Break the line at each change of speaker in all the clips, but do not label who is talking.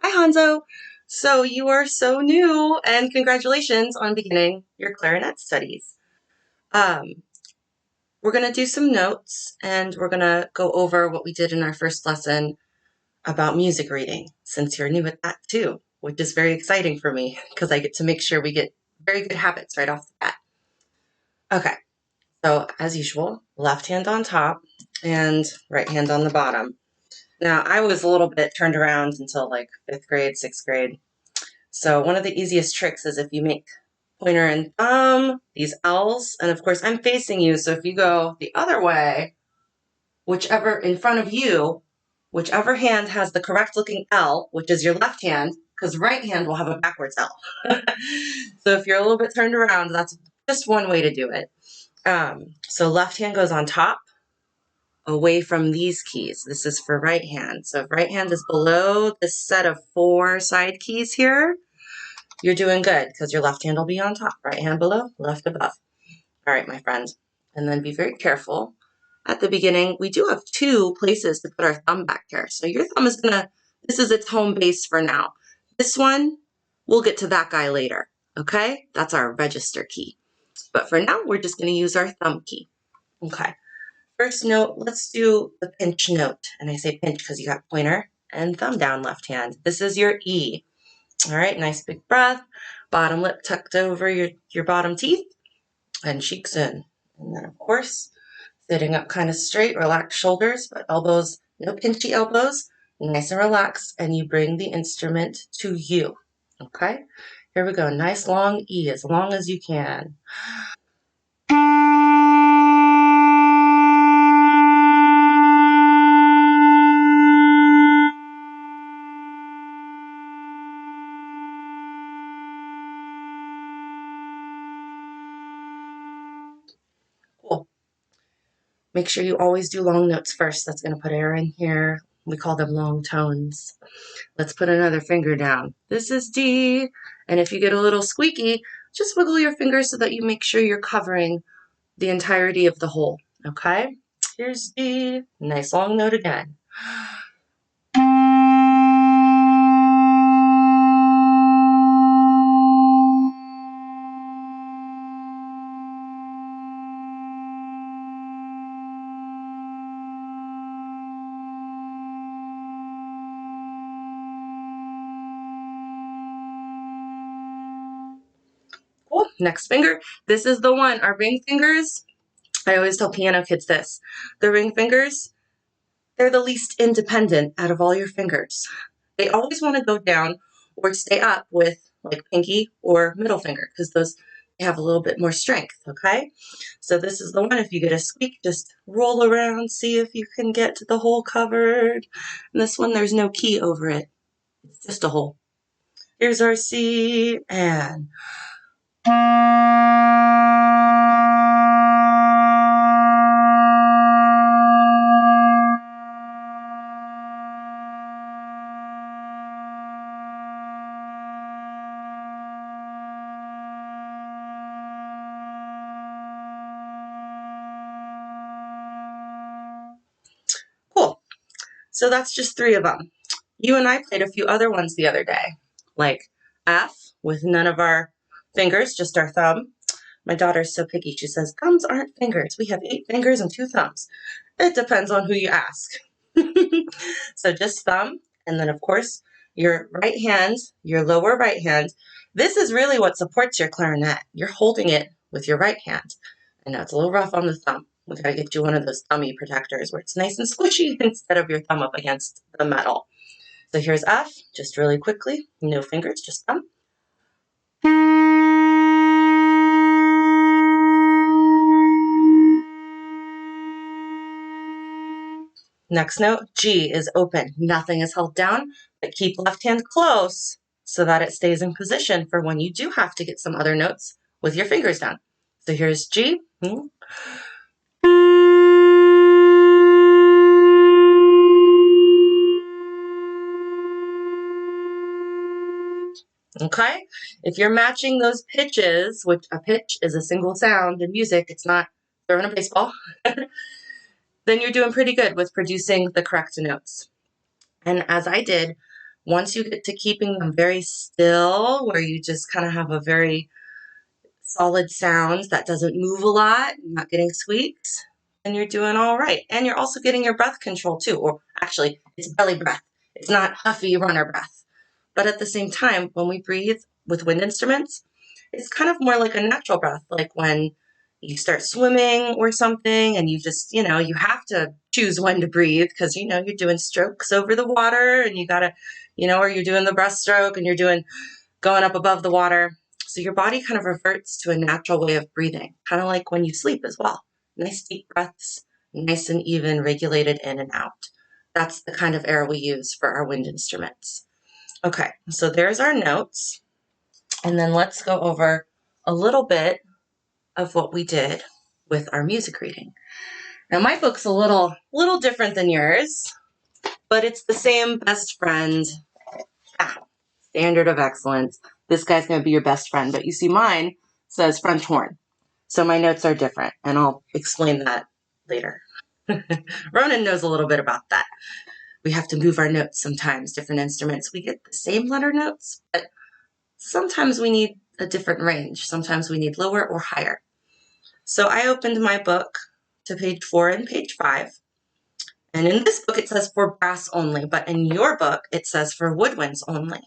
Hi, Hanzo. So you are so new, and congratulations on beginning your clarinet studies. Um, we're going to do some notes, and we're going to go over what we did in our first lesson about music reading, since you're new at that too, which is very exciting for me because I get to make sure we get very good habits right off the bat. Okay, so as usual, left hand on top and right hand on the bottom. Now, I was a little bit turned around until like 5th grade, 6th grade. So one of the easiest tricks is if you make pointer and thumb, these L's, and of course I'm facing you, so if you go the other way, whichever in front of you, whichever hand has the correct looking L, which is your left hand, because right hand will have a backwards L. So if you're a little bit turned around, that's just one way to do it. So left hand goes on top, away from these keys. This is for right hand. So if right hand is below this set of 4 side keys here, you're doing good because your left hand will be on top, right hand below, left above. All right, my friend. And then be very careful. At the beginning, we do have 2 places to put our thumb back here. So your thumb is this is its home base for now. This one, we'll get to that guy later, okay? That's our register key. But for now, we're just gonna use our thumb key. Okay, first note, let's do the pinch note. And I say pinch because you got pointer and thumb down left hand. This is your E. All right, nice big breath. Bottom lip tucked over your bottom teeth and cheeks in. And then, of course, sitting up kind of straight, relaxed shoulders, but elbows, no pinchy elbows, nice and relaxed. And you bring the instrument to you. Okay, here we go. Nice long E, as long as you can. Cool. Make sure you always do long notes first. That's going to put air in here. We call them long tones. Let's put another finger down. This is D. And if you get a little squeaky, just wiggle your fingers so that you make sure you're covering the entirety of the hole. Okay? Here's D. Nice long note again. Cool. Next finger. This is the one. Our ring fingers. I always tell piano kids this. The ring fingers, they're the least independent out of all your fingers. They always want to go down or stay up with like pinky or middle finger because those have a little bit more strength, okay? So this is the one. If you get a squeak, just roll around, see if you can get to the hole covered. And this one, there's no key over it. It's just a hole. Here's our C and cool. So that's just 3 of them. You and I played a few other ones the other day, like F with none of our fingers, just our thumb. My daughter's so picky. She says, thumbs aren't fingers. We have 8 fingers and 2 thumbs. It depends on who you ask. So just thumb, and then of course, your right hand, your lower right hand. This is really what supports your clarinet. You're holding it with your right hand. I know it's a little rough on the thumb. We gotta get you one of those thummy protectors where it's nice and squishy instead of your thumb up against the metal. So here's F, just really quickly, no fingers, just thumb. Next note, G is open. Nothing is held down, but keep left hand close so that it stays in position for when you do have to get some other notes with your fingers down. So here's G. Okay, if you're matching those pitches, which a pitch is a single sound in music, it's not throwing a baseball, then you're doing pretty good with producing the correct notes. And as I did Once you get to keeping them very still, where you just kind of have a very solid sound that doesn't move a lot, not getting squeaks, and you're doing all right. And you're also getting your breath control too, or actually, it's belly breath. It's not huffy runner breath. But at the same time, when we breathe with wind instruments, it's kind of more like a natural breath, like when you start swimming or something and you just, you have to choose when to breathe because, you're doing strokes over the water and you got to, or you're doing the breaststroke and you're doing going up above the water. So your body kind of reverts to a natural way of breathing, kind of like when you sleep as well. Nice deep breaths, nice and even, regulated in and out. That's the kind of air we use for our wind instruments. Okay, so there's our notes. And then let's go over a little bit of what we did with our music reading. Now my book's a little different than yours, but it's the same best friend standard of excellence. This guy's going to be your best friend, but you see mine says French horn. So my notes are different, and I'll explain that later. Ronan knows a little bit about that. We have to move our notes sometimes, different instruments. We get the same letter notes, but sometimes we need a different range. Sometimes we need lower or higher. So I opened my book to page 4 and page 5. And in this book, it says for brass only, but in your book, it says for woodwinds only.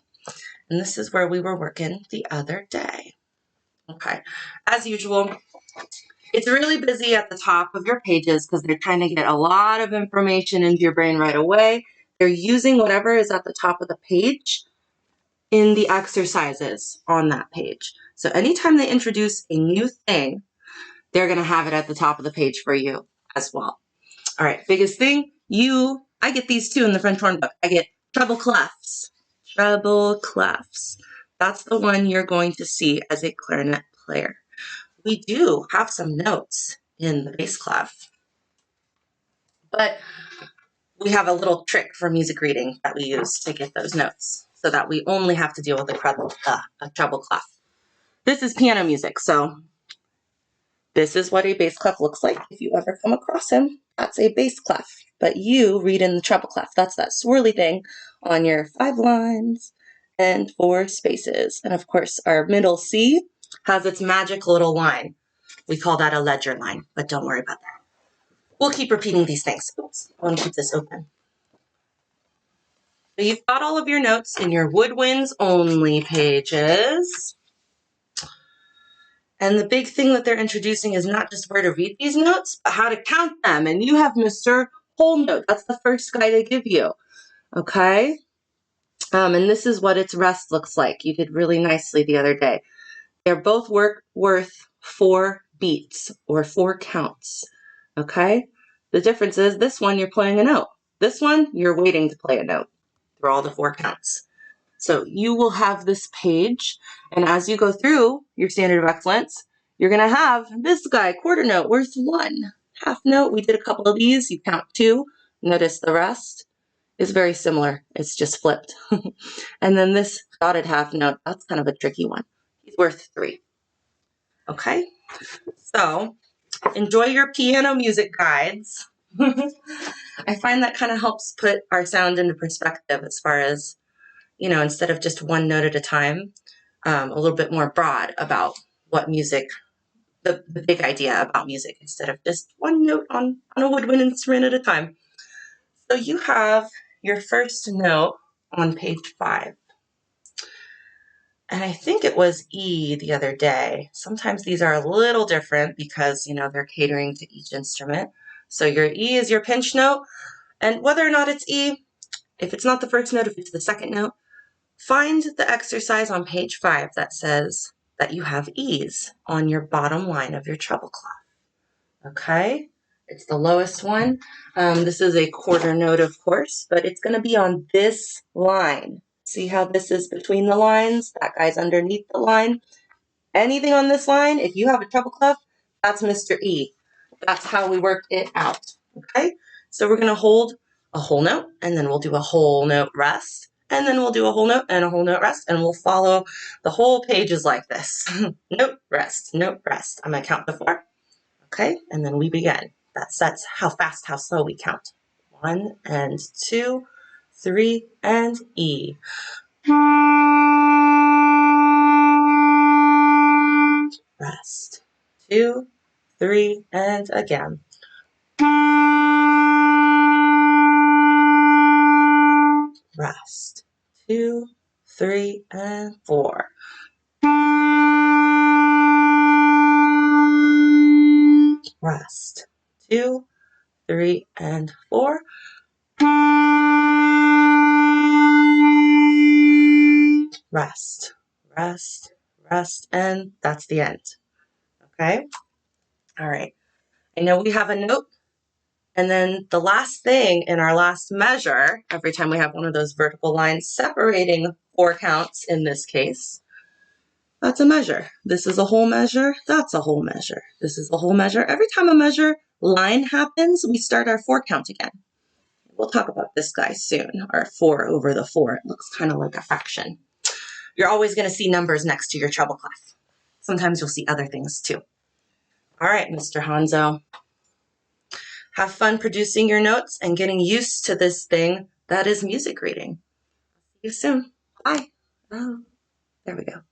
And this is where we were working the other day. Okay, as usual, it's really busy at the top of your pages because they're trying to get a lot of information into your brain right away. They're using whatever is at the top of the page in the exercises on that page. So anytime they introduce a new thing, they're going to have it at the top of the page for you as well. All right, biggest thing, I get these too in the French horn book. I get treble clefs. Treble clefs. That's the one you're going to see as a clarinet player. We do have some notes in the bass clef, but we have a little trick for music reading that we use to get those notes so that we only have to deal with a treble clef. This is piano music, so this is what a bass clef looks like if you ever come across him. That's a bass clef, but you read in the treble clef. That's that swirly thing on your 5 lines and 4 spaces. And of course, our middle C has its magic little line. We call that a ledger line, but don't worry about that. We'll keep repeating these things. Oops, I want to keep this open. So you've got all of your notes in your woodwinds only pages. And the big thing that they're introducing is not just where to read these notes, but how to count them. And you have Mr. Whole Note. That's the first guy they give you. Okay? And this is what its rest looks like. You did really nicely the other day. They're both worth 4 beats or 4 counts. Okay? The difference is this one you're playing a note. This one you're waiting to play a note through all the 4 counts. So you will have this page, and as you go through your standard of excellence, you're going to have this guy, quarter note, worth 1. Half note, we did a couple of these. You count 2. Notice the rest is very similar. It's just flipped. And then this dotted half note, that's kind of a tricky one. He's worth 3. Okay? So enjoy your piano music guides. I find that kind of helps put our sound into perspective as far as, instead of just one note at a time, a little bit more broad about what music, the big idea about music, instead of just one note on a woodwind instrument at a time. So you have your first note on page 5. And I think it was E the other day. Sometimes these are a little different because, they're catering to each instrument. So your E is your pinch note. And whether or not it's E, if it's not the first note, if it's the second note, find the exercise on page 5 that says that you have E's on your bottom line of your treble clef. Okay? It's the lowest one. This is a quarter note, of course, but it's going to be on this line. See how this is between the lines? That guy's underneath the line. Anything on this line, if you have a treble clef, that's Mr. E. That's how we worked it out. Okay? So we're going to hold a whole note, and then we'll do a whole note rest, and then we'll do a whole note and a whole note rest, and we'll follow the whole pages like this. Note, rest, note, rest. I'm going to count to 4. Okay? And then we begin. That sets how fast, how slow we count. 1 and 2, 3, and E. Rest. 2, 3, and again. Rest. 2, 3, and 4. Rest. 2, 3, and 4. Rest, rest, rest, and that's the end. Okay? All right. I know we have a note, and then the last thing in our last measure, every time we have one of those vertical lines separating 4 counts in this case, that's a measure. This is a whole measure, that's a whole measure. This is a whole measure. Every time a measure line happens, we start our 4 count again. We'll talk about this guy soon, our 4 over the 4. It looks kind of like a fraction. You're always going to see numbers next to your treble clef. Sometimes you'll see other things too. All right, Mr. Hanzo. Have fun producing your notes and getting used to this thing that is music reading. See you soon. Bye. Oh, there we go.